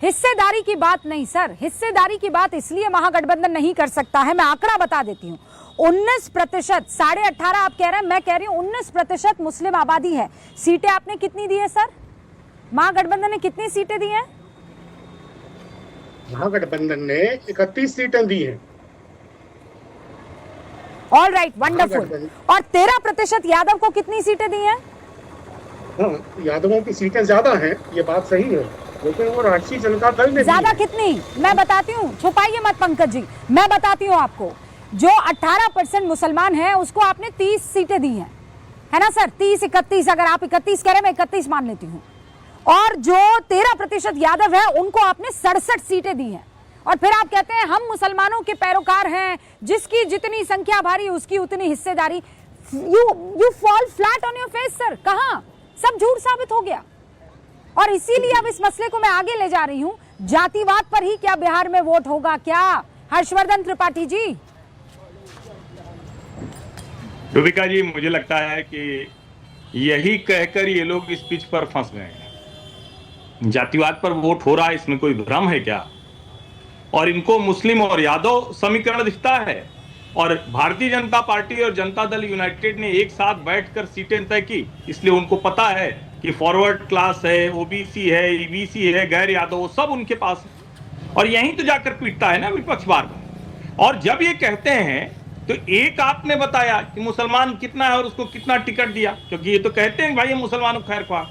हिस्सेदारी की बात नहीं सर, हिस्सेदारी की बात इसलिए महागठबंधन नहीं कर सकता है। मैं आंकड़ा बता देती हूँ, 19%, 18.5 आप कह रहे हैं, मैं कह रही हूँ 19% मुस्लिम आबादी है। सीटें आपने कितनी दी है सर? महागठबंधन ने कितनी सीटें दी हैं? महागठबंधन ने 31 सीटें दी हैं। All right, wonderful. और 13% यादव को कितनी सीटें दी हैं? हाँ, यादवों की सीटें ज्यादा हैं, ये बात सही है, लेकिन वो राष्ट्रीय जनता दल ने ज्यादा कितनी, मैं बताती हूँ, छुपाइए मत पंकज जी, मैं बताती हूँ आपको। जो 18% मुसलमान है उसको आपने 30 सीटें दी हैं, है ना सर? 30, 31, अगर आप 31 करें मैं 31 मान लेती हूँ। और जो 13% यादव है उनको आपने 67 सीटें दी हैं। और फिर आप कहते हैं हम मुसलमानों के पैरोकार हैं, जिसकी जितनी संख्या भारी उसकी उतनी हिस्सेदारी। You fall flat on your face sir. कहां? सब झूठ साबित हो गया। और इसीलिए अब इस मसले को मैं आगे ले जा रही हूं, जातिवाद पर ही क्या बिहार में वोट होगा क्या? हर्षवर्धन त्रिपाठी जी। रूबिका जी, मुझे लगता है कि यही कहकर ये लोग इस पिच पर फंस गए हैं। जातिवाद पर वोट हो रहा है, इसमें कोई भ्रम है क्या? और इनको मुस्लिम और यादव समीकरण दिखता है। और भारतीय जनता पार्टी और जनता दल यूनाइटेड ने एक साथ बैठकर सीटें तय की, इसलिए उनको पता है कि फॉरवर्ड क्लास है, ओबीसी है, ईबीसी है, गैर यादव, सब उनके पास है। और यहीं तो जाकर पीटता है ना विपक्ष बार बार। और जब ये कहते हैं तो एक आपने बताया कि मुसलमान कितना है और उसको कितना टिकट दिया, क्योंकि ये तो कहते हैं भाई ये मुसलमानों खैर ख्वाह।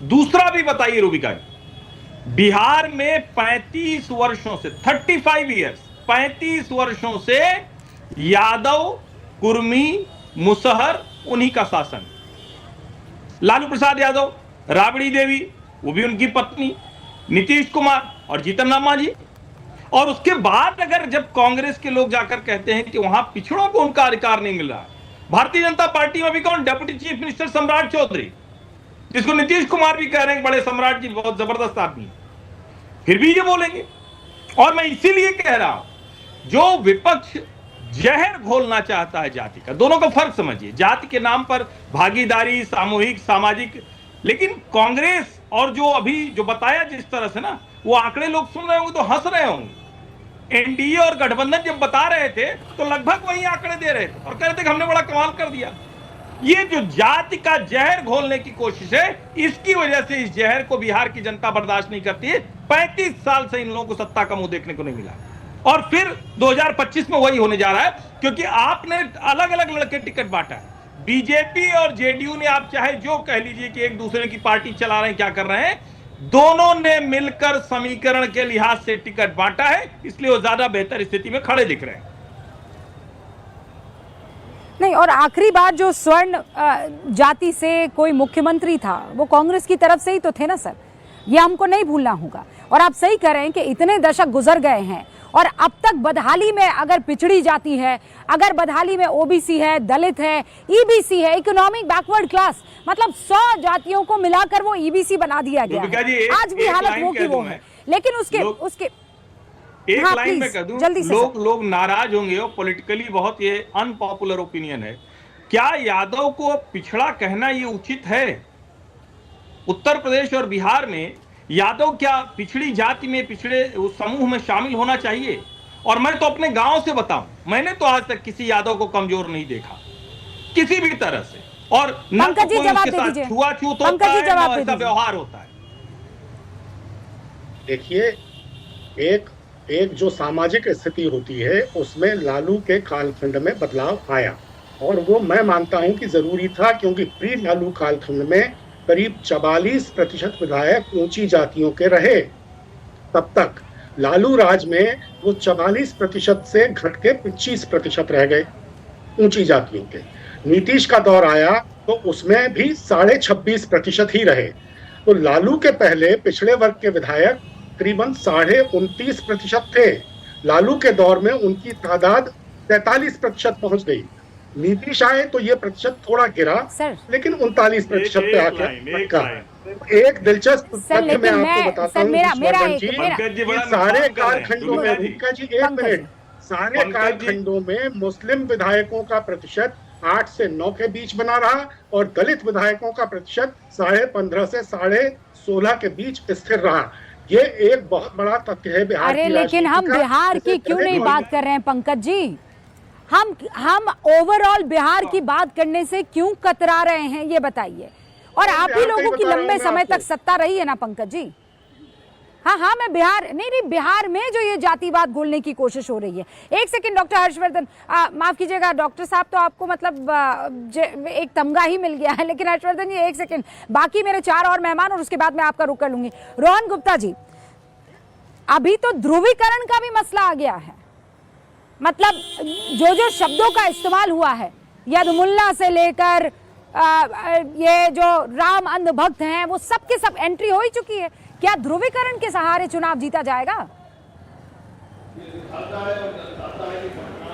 दूसरा भी बताइए रूबिका जी, बिहार में 35 वर्षों से 35 ईयर्स 35 वर्षों से यादव, कुर्मी, मुसहर, उन्हीं का शासन। लालू प्रसाद यादव, राबड़ी देवी, वो भी उनकी पत्नी, नीतीश कुमार और जीतन राम मांझी। और उसके बाद अगर जब कांग्रेस के लोग जाकर कहते हैं कि वहां पिछड़ों को उनका अधिकार नहीं मिल रहा है, भारतीय जनता पार्टी में भी कौन? डेप्यूटी चीफ मिनिस्टर सम्राट चौधरी, जिसको नीतीश कुमार भी कह रहे हैं बड़े सम्राट जी बहुत जबरदस्त आदमी, फिर भी ये बोलेंगे। और मैं इसीलिए कह रहा हूं, जो विपक्ष जहर घोलना चाहता है जाति का, दोनों का फर्क समझिए। जाति के नाम पर भागीदारी, सामूहिक, सामाजिक, लेकिन कांग्रेस और जो अभी जो बताया जिस तरह से ना, वो आंकड़े लोग सुन रहे होंगे तो हंस रहे होंगे। एनडीए और गठबंधन जब बता रहे थे तो लगभग वही आंकड़े दे रहे थे और कह रहे थे कि हमने बड़ा कमाल कर दिया। ये जो जाति का जहर घोलने की कोशिश है, इसकी वजह से इस जहर को बिहार की जनता बर्दाश्त नहीं करती है। 35 साल से इन लोगों को सत्ता का मुंह देखने को नहीं मिला, और फिर 2025 में वही होने जा रहा है, क्योंकि आपने अलग अलग लड़के टिकट बांटा है। बीजेपी और जेडीयू ने, आप चाहे जो कह लीजिए कि एक दूसरे की पार्टी चला रहे हैं, क्या कर रहे हैं, दोनों ने मिलकर समीकरण के लिहाज से टिकट बांटा है, इसलिए वो ज्यादा बेहतर स्थिति में खड़े दिख रहे हैं। नहीं, और आखिरी बात, जो स्वर्ण जाति से कोई मुख्यमंत्री था वो कांग्रेस की तरफ से ही तो थे ना सर, ये हमको नहीं भूलना होगा। और आप सही कह रहे हैं कि इतने दशक गुजर गए हैं और अब तक बदहाली में अगर पिछड़ी जाति है, अगर बदहाली में ओबीसी है, दलित है, ईबीसी है, इकोनॉमिक बैकवर्ड क्लास, मतलब 100 जातियों को मिलाकर वो ईबीसी बना दिया गया है। आज भी हालत वो की वो है। लेकिन उसके एक हाँ, लाइन में कह दूं, लोग नाराज होंगे और पॉलिटिकली बहुत ये अनपॉपुलर ओपिनियन है। क्या यादव को पिछड़ा कहना ये उचित है? उत्तर प्रदेश और बिहार में यादव क्या पिछड़ी जाति में, पिछड़े उस समूह में शामिल होना चाहिए? और मैं तो अपने गांव से बताऊं, मैंने तो आज तक किसी यादव को कमजोर नहीं देखा किसी भी तरह से, और न तो कोई उसके साथ छुआछूत होता है, न ऐसा व्यवहार होता है। देखिए, एक जो सामाजिक स्थिति होती है उसमें लालू के कालखंड में बदलाव आया, और वो मैं मानता हूं कि जरूरी था, क्योंकि प्री लालू कालखंड में करीब 44% विधायक ऊंची जातियों के रहे। तब तक लालू राज में वो 44% से घट के 25% रह गए ऊंची जातियों के। नीतीश का दौर आया तो उसमें भी 26.5% ही रहे। तो लालू के पहले पिछड़े वर्ग के विधायक करीबन 29.5% थे। लालू के दौर में उनकी तादाद 43% पहुंच गई। नीतीश आए तो ये प्रतिशत थोड़ा गिरा, लेकिन 39% पे आकर रखा। एक दिलचस्प तथ्य मैं आपको बताता हूँ सारे कालखंडों में, रूबिका जी एक मिनट, सारे कालखंडों में मुस्लिम विधायकों का प्रतिशत 8 से 9 के बीच बना रहा, और दलित विधायकों का प्रतिशत 15.5 से 16.5 के बीच स्थिर रहा। ये एक बहुत बड़ा तथ्य है बिहार अरे की लेकिन हम राजनीति का, बिहार जिसे की क्यों दलित नहीं और- बात कर रहे हैं पंकज जी? हम ओवरऑल बिहार की बात करने से क्यों कतरा रहे हैं, ये बताइए। और आप ही बिहार का ही लोगों की बता रहा हूं लंबे मैं समय तक आपको। सत्ता रही है ना पंकज जी। हाँ, मैं नहीं, बिहार में जो ये जातिवाद घोलने की कोशिश हो रही है। एक सेकंड डॉक्टर हर्षवर्धन, माफ कीजिएगा डॉक्टर साहब, तो आपको मतलब एक तमगा ही मिल गया है, लेकिन हर्षवर्धन जी एक सेकंड, बाकी मेरे 4 और मेहमान और उसके बाद मैं आपका रुक कर लूंगी। रोहन गुप्ता जी, अभी तो ध्रुवीकरण का भी मसला आ गया है। मतलब जो शब्दों का इस्तेमाल हुआ है, यदमुल्ला से लेकर ये जो राम अंधभक्त हैं, वो सब के सब एंट्री हो ही चुकी है। क्या ध्रुवीकरण के सहारे चुनाव जीता जाएगा?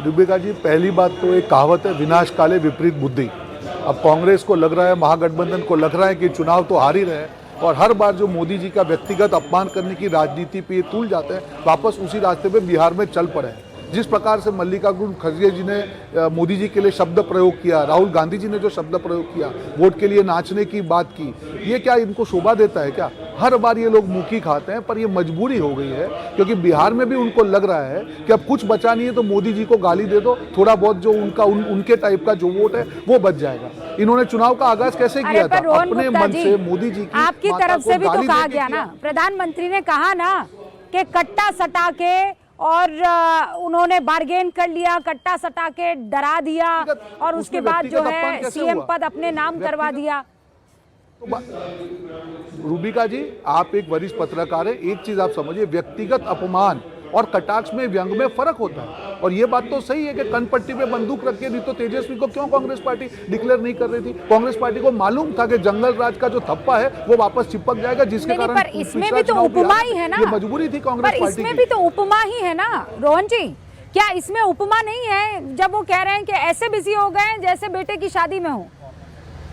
रूबिका जी, पहली बात तो एक कहावत है, विनाश काले विपरीत बुद्धि। अब कांग्रेस को लग रहा है, महागठबंधन को लग रहा है कि चुनाव तो हार ही रहे हैं, और हर बार जो मोदी जी का व्यक्तिगत अपमान करने की राजनीति पे तुल जाते हैं, वापस उसी रास्ते पे बिहार में चल पड़े हैं। जिस प्रकार से मल्लिकार्जुन खड़गे जी ने मोदी जी के लिए शब्द प्रयोग किया, राहुल गांधी जी ने जो शब्द प्रयोग किया, वोट के लिए नाचने की बात की, ये क्या इनको शोभा देता है क्या? हर बार ये लोग मुंह की खाते हैं, पर ये मजबूरी हो गई है, क्योंकि बिहार में भी उनको लग रहा है कि अब कुछ बचा नहीं है तो मोदी जी को गाली दे दो, थोड़ा बहुत जो उनके टाइप का जो वोट है वो बच जाएगा। इन्होंने चुनाव का आगाज कैसे किया था? अपने मन से मोदी जी की आपकी तरफ से भी तो कहा गया ना, प्रधानमंत्री ने कहा ना कि कट्टा सटा के, और उन्होंने बार्गेन कर लिया, कट्टा सटा के डरा दिया, और उसके बाद जो है सीएम पद अपने नाम करवा दिया। रूबिका जी, आप एक वरिष्ठ पत्रकार है, एक चीज आप समझिए, व्यक्तिगत अपमान और कटाक्ष में, व्यंग में फर्क होता है। और ये बात तो सही है कि कनपट्टी पे बंदूक रख के नहीं तो तेजस्वी को क्यों कांग्रेस पार्टी डिक्लेयर नहीं कर रही थी? कांग्रेस पार्टी को मालूम था कि जंगल राज का जो थप्पा है वो वापस चिपक जाएगा, जिसके कारण पर इसमें भी तो उपमा ही है ना, ये मजबूरी थी कांग्रेस पार्टी की। इसमें भी तो उपमा ही है ना रोहन जी, क्या इसमें उपमा नहीं है? जब वो कह रहे हैं कि ऐसे बिजी हो गए जैसे बेटे की शादी में हो,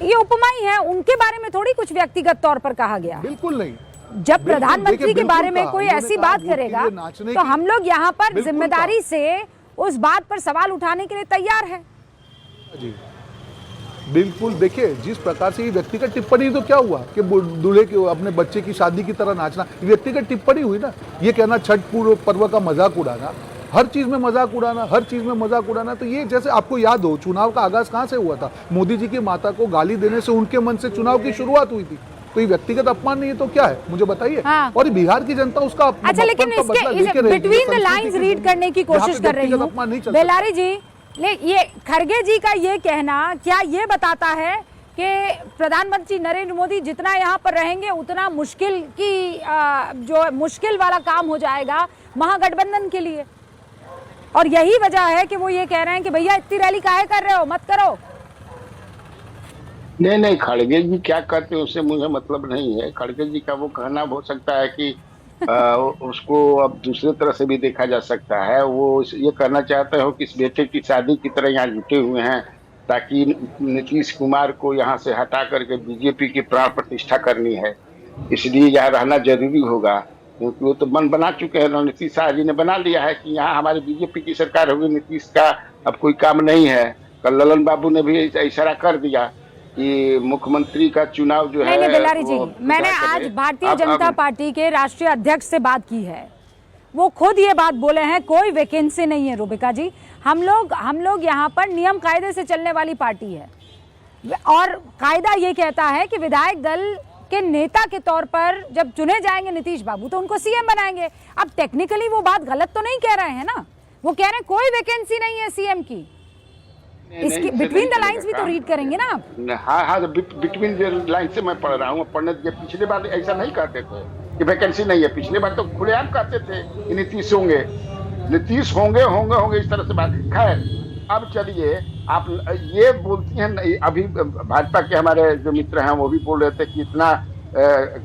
ये उपमा ही है। उनके बारे में थोड़ी कुछ व्यक्तिगत तौर पर कहा गया। बिल्कुल नहीं। जब प्रधानमंत्री के बारे में कोई ऐसी बात करेगा तो हम लोग यहाँ पर जिम्मेदारी से उस बात पर सवाल उठाने के लिए तैयार हैं। जी बिल्कुल। देखिए, जिस प्रकार से ये व्यक्तिगत टिप्पणी, तो क्या हुआ कि दूल्हे के अपने बच्चे की शादी की तरह नाचना, व्यक्तिगत टिप्पणी हुई ना। ये कहना छठ पर्व का मजाक उड़ाना, हर चीज में मजाक उड़ाना, हर चीज में मजाक उड़ाना। तो ये जैसे आपको याद हो, चुनाव का आगाज कहां से हुआ था? मोदी जी की माता को गाली देने से उनके मन से चुनाव की शुरुआत हुई थी। तो ये व्यक्तिगत अपमान नहीं है तो क्या है, मुझे बताइए। हाँ। और बिहार की जनता उसका अच्छा, लेकिन इसके बिटवीन द लाइंस रीड करने की कोशिश कर रही हूँ बेलारी जी। ये खड़गे जी का ये कहना क्या ये बताता है कि प्रधानमंत्री नरेंद्र मोदी जितना यहाँ पर रहेंगे उतना मुश्किल वाला काम हो जाएगा महागठबंधन के लिए? और यही वजह है कि वो ये कह रहे हैं कि भैया इतनी रैली काहे कर रहे हो, मत करो। नहीं, खड़गे जी क्या करते उससे मुझे मतलब नहीं है। खड़गे जी का वो कहना हो सकता है कि उसको अब दूसरे तरह से भी देखा जा सकता है। वो ये कहना चाहते हो कि इस बेटे की शादी की तरह यहाँ जुटे हुए हैं ताकि नीतीश कुमार को यहाँ से हटा करके बीजेपी की प्राण प्रतिष्ठा करनी है, इसलिए यहाँ रहना जरूरी होगा। क्योंकि वो तो मन बना चुके हैं, नीतीश शाह जी ने बना लिया है कि यहाँ हमारी बीजेपी की सरकार होगी, नीतीश का अब कोई काम नहीं है। कल ललन बाबू ने भी इशारा कर दिया कि मुख्यमंत्री का चुनाव जो है। नहीं बेलारी जी, मैंने आज भारतीय जनता पार्टी के राष्ट्रीय अध्यक्ष से बात की है, वो खुद ये बात बोले हैं कोई वैकेंसी नहीं है। रूबिका जी, हम लोग यहाँ पर नियम कायदे से चलने वाली पार्टी है, और कायदा ये कहता है कि विधायक दल के नेता के तौर पर जब चुने जाएंगे नीतीश बाबू तो उनको सीएम बनाएंगे। अब टेक्निकली वो बात गलत तो नहीं कह रहे हैं ना, वो कह रहे हैं कोई वैकेंसी नहीं है सीएम की। इसकी बिटवीन द लाइंस भी तो रीड करेंगे ना आप? हाँ, बिटवीन द लाइंस से मैं पढ़ रहा हूँ। पढ़ने पिछले बार ऐसा नहीं कहते थे कि वैकेंसी नहीं है, पिछले बार तो खुलेआम कहते थे कि नीतीश होंगे इस तरह से बात। खैर, अब चलिए, आप ये बोलती हैं, अभी भाजपा के हमारे जो मित्र हैं वो भी बोल रहे थे कि इतना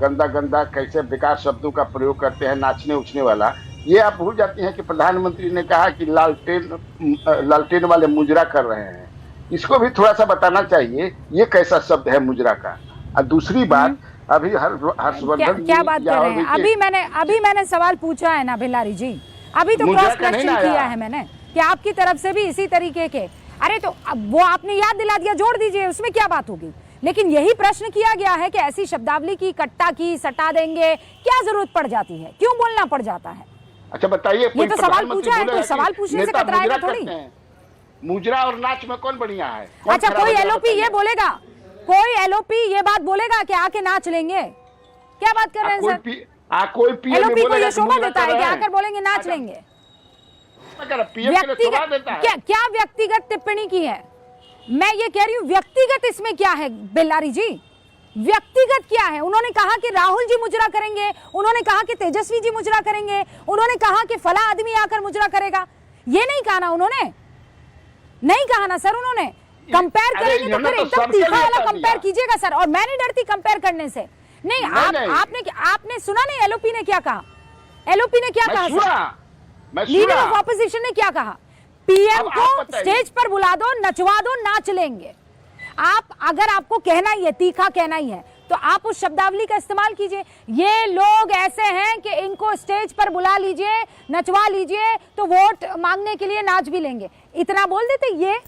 गंदा कैसे बेकार शब्दों का प्रयोग करते हैं, नाचने उछने वाला। ये आप भूल जाती हैं कि प्रधानमंत्री ने कहा कि लालटेन वाले मुजरा कर रहे हैं, इसको भी थोड़ा सा बताना चाहिए ये कैसा शब्द है मुजरा का। और दूसरी बात, अभी हर्षवर्धन क्या बात कर रहे हैं? अभी मैंने सवाल पूछा है ना बेलारी जी, अभी तो क्रॉस क्वेश्चन किया है मैंने कि आपकी तरफ से भी इसी तरीके के। अरे तो अब वो आपने याद दिला दिया, जोड़ दीजिए, उसमें क्या बात होगी? लेकिन यही प्रश्न किया गया है कि ऐसी शब्दावली की कट्टा की सटा देंगे, क्या जरूरत पड़ जाती है, क्यों बोलना पड़ जाता है? अच्छा बताइए, ये तो सवाल पूछा है, कोई सवाल पूछने से कतराएगा थोड़ी। मुजरा और नाच में कौन बढ़िया है? अच्छा, कोई एलओपी ये बोलेगा, कोई एलओपी ये बात बोलेगा कि आके नाच लेंगे? क्या बात कर रहे हैं सर? कोई पीएम एलओपी को ये शोभा देता है कि आकर बोलेंगे नाच लेंगे? क्या व्यक्तिगत टिप्पणी की है? मैं ये कह रही हूं व्यक्तिगत इसमें क्या है बेल्लारी जी? व्यक्तिगत क्या है? उन्होंने कहा कि राहुल जी मुजरा करेंगे, उन्होंने कहा कि तेजस्वी जी मुजरा करेंगे, उन्होंने कहा कि फला आदमी आकर मुजरा करेगा। ये नहीं कहा ना उन्होंने, नहीं कहा ना सर उन्होंने। कंपेयर करेंगे तो फिर एकदम तीखा वाला कंपेयर कीजिएगा सर, और मैं नहीं डरती कंपेयर करने से। नहीं, आपने सुना नहीं एलओपी ने क्या कहा? एलओपी ने क्या कहा? लीडर ऑफ ऑपोजिशन ने क्या कहा? पीएम को स्टेज पर बुला दो, नचवा दो, नाच लेंगे। आप अगर आपको कहना ही है, तीखा कहना ही है, तो आप उस शब्दावली का इस्तेमाल कीजिए। ये लोग ऐसे हैं कि इनको स्टेज पर बुला लीजिए, नचवा लीजिए, तो वोट मांगने के लिए नाच भी लेंगे, इतना बोल देते। ये